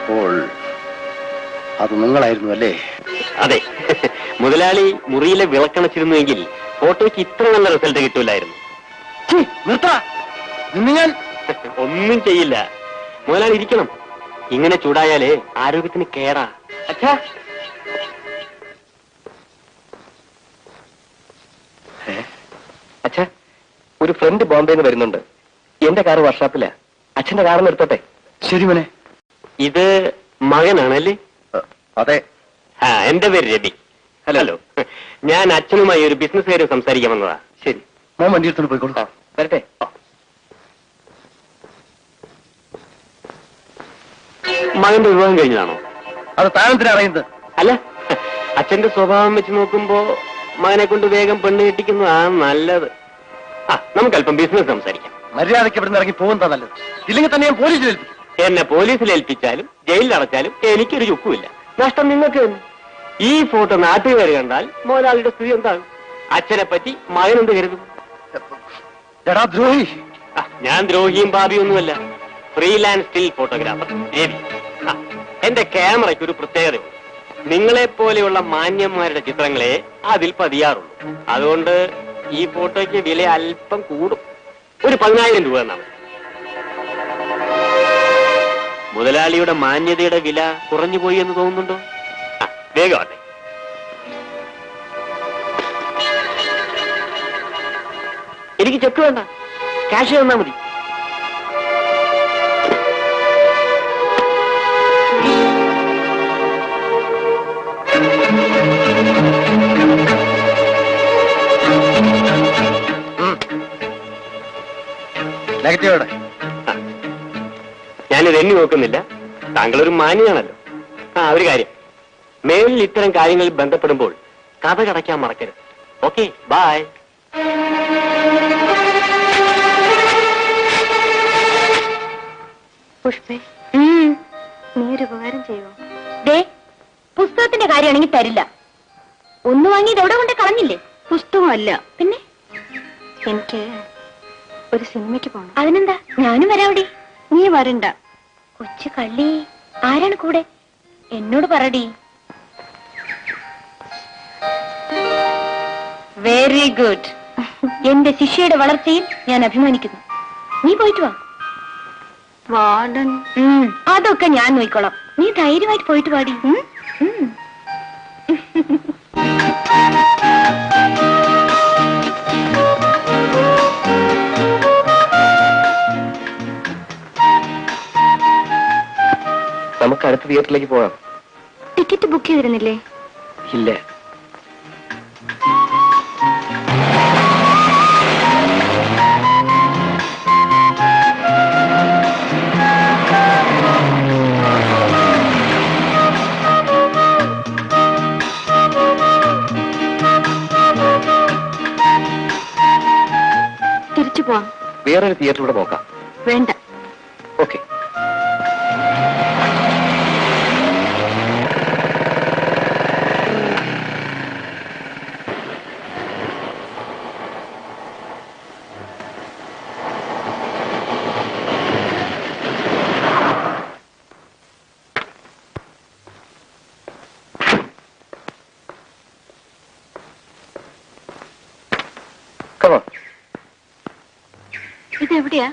അപ്പോൾ അത് നിങ്ങളായിരുന്നു അല്ലേ? അതെ. മുതലാളി മുറിയിലെ വിളക്കണച്ചിരുന്നുവെങ്കിൽ ഫോട്ടോയ്ക്ക് ഇത്ര നല്ല റിസൾട്ട് കിട്ടൂലായിരുന്നു. ഞാൻ ഒന്നും ചെയ്യില്ല. മുതലാളി ഇരിക്കണം. ഇങ്ങനെ ചൂടായാലേ ആരോഗ്യത്തിന് കേടാ. അച്ഛാ, അച്ഛാ, ഒരു ഫ്രണ്ട് ബോംബെന്ന് വരുന്നുണ്ട്. എന്റെ കാറ് വർക്ക്ഷോപ്പില്ല. അച്ഛന്റെ കാറൊന്ന് എടുത്തോട്ടെ? ശരി മോനെ. ഇത് മകനാണല്ലേ? അതെ. എന്റെ പേര് രവി. ഹലോ. ഞാൻ അച്ഛനുമായി ഒരു ബിസിനസ് കാര്യം സംസാരിക്കാൻ വന്നതാ. ശരി, മോൻ വണ്ടി എടുത്തോണ്ട് പോയിക്കോളൂ. വരട്ടെ. മകന്റെ വിവാഹം കഴിഞ്ഞതാണോ? അത് താനെന്തിനാ അറിയുന്നത്? അല്ല, അച്ഛന്റെ സ്വഭാവം വെച്ച് നോക്കുമ്പോ മകനെ കൊണ്ട് വേഗം പെണ്ണ് കെട്ടിക്കുന്നതാണ് നല്ലത്. നമുക്ക് അല്പം ബിസിനസ് സംസാരിക്കാം. മര്യാദയ്ക്ക് ഇവിടുന്ന് ഇറങ്ങി പോകുന്നതാ നല്ലത്. ഇല്ലെങ്കിൽ തന്നെ ഞാൻ പോലീസിൽ ഏൽപ്പിക്കും. എന്നെ പോലീസിൽ ഏൽപ്പിച്ചാലും ജയിലിൽ അടച്ചാലും എനിക്കൊരു ചുക്കുമില്ല. നഷ്ടം നിങ്ങൾക്ക് തന്നെ. ഈ ഫോട്ടോ നാട്ടുകാർ കണ്ടാൽ മോലാളിയുടെ സ്ഥിതി എന്താകും? അച്ഛനെ പറ്റി മകൻ എന്ത് കരുതും? ദ്രോഹി. ഞാൻ ദ്രോഹിയും പാപിയൊന്നുമല്ല. Freelance still photographer Ravi. എന്റെ ക്യാമറയ്ക്ക് ഒരു പ്രത്യേകതയുണ്ട്. നിങ്ങളെ പോലെയുള്ള മാന്യന്മാരുടെ ചിത്രങ്ങളെ അതിൽ പതിയാറുള്ളൂ. അതുകൊണ്ട് ഈ ഫോട്ടോയ്ക്ക് വില അല്പം കൂടും. ഒരു 10,000 രൂപ എന്നാണ്. മുതലാളിയുടെ മാന്യതയുടെ വില കുറഞ്ഞു പോയി എന്ന് തോന്നുന്നുണ്ടോ? വേഗം അതെ. എനിക്ക് ചെക്ക് വേണ്ട, ക്യാഷ് തന്നാ മതി. നെഗറ്റീവോടെ ഞാനിത് എണ്ണി നോക്കുന്നില്ല. താങ്കളൊരു മാന്യനാണല്ലോ. ഒരു കാര്യം, മേലിൽ ഇത്തരം കാര്യങ്ങളിൽ ബന്ധപ്പെടുമ്പോൾ കഥ കടയ്ക്കാൻ മറക്കരുത്. Okay, by. പുഷ്പേ, നീ ഒരു ഉപകാരം ചെയ്യുമോ? ദേ, പുസ്തകത്തിന്റെ കാര്യമാണെങ്കിൽ തരില്ല. ഒന്ന് വാങ്ങിയത് എവിടെ കൊണ്ട് കളഞ്ഞില്ലേ? പുസ്തകമല്ല പിന്നെ. എനിക്ക് ഒരു സിനിമയ്ക്ക് പോണം. അതിനെന്താ, ഞാനും വരാവിടെ. നീ വരണ്ട. കൊച്ചു കള്ളി, ആരാണ് കൂടെ? എന്നോട് പറടി. Very good. എന്റെ ശിഷ്യയുടെ വളർച്ചയിൽ ഞാൻ അഭിമാനിക്കുന്നു. നീ പോയിട്ട് വാ. വാർഡൻ, അതൊക്കെ ഞാൻ നോക്കിക്കോളാം. നീ ധൈര്യമായിട്ട് പോയിട്ട് പാടി. നമുക്ക് അടുത്ത തിയേറ്ററിലേക്ക് പോകാം. ടിക്കറ്റ് ബുക്ക് ചെയ്തിരുന്നില്ലേ? ഇല്ല. തിരിച്ചു പോവാം. വേറൊരു തിയേറ്റർ കൂടെ നോക്കാം. വേണ്ട. ഓക്കെ. ഇതെവിടെയാ?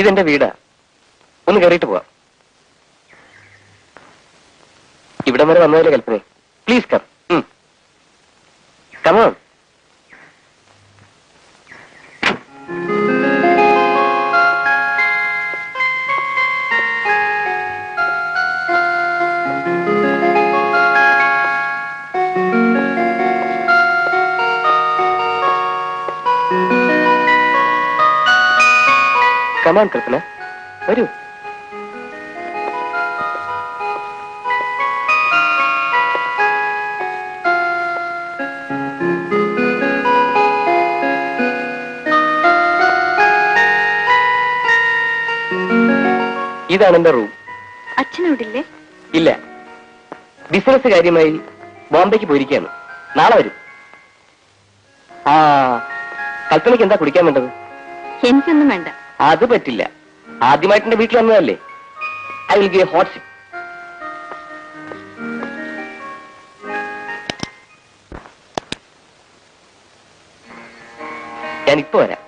ഇതെന്റെ വീടാ. ഒന്ന് കയറിയിട്ട് പോവാം. ഇവിടം വരെ വന്നതല്ലേ Kalpana. Please come. Come on. Come on Kalpana, വരൂ. ഇതാണ് എന്റെ റൂം. അച്ഛനോടില്ലേ? ഇല്ല, ബിസിനസ് കാര്യമായി ബോംബെക്ക് പോയിരിക്കുകയാണ്. നാളെ വരും. കൽപ്പനയ്ക്ക് എന്താ കുടിക്കാൻ വേണ്ടത്? എനിക്കൊന്നും വേണ്ട. അത് പറ്റില്ല. ആദ്യമായിട്ട് എന്റെ വീട്ടിൽ വന്നതല്ലേ. I will give hot sip. ഞാനിപ്പോ വരാം.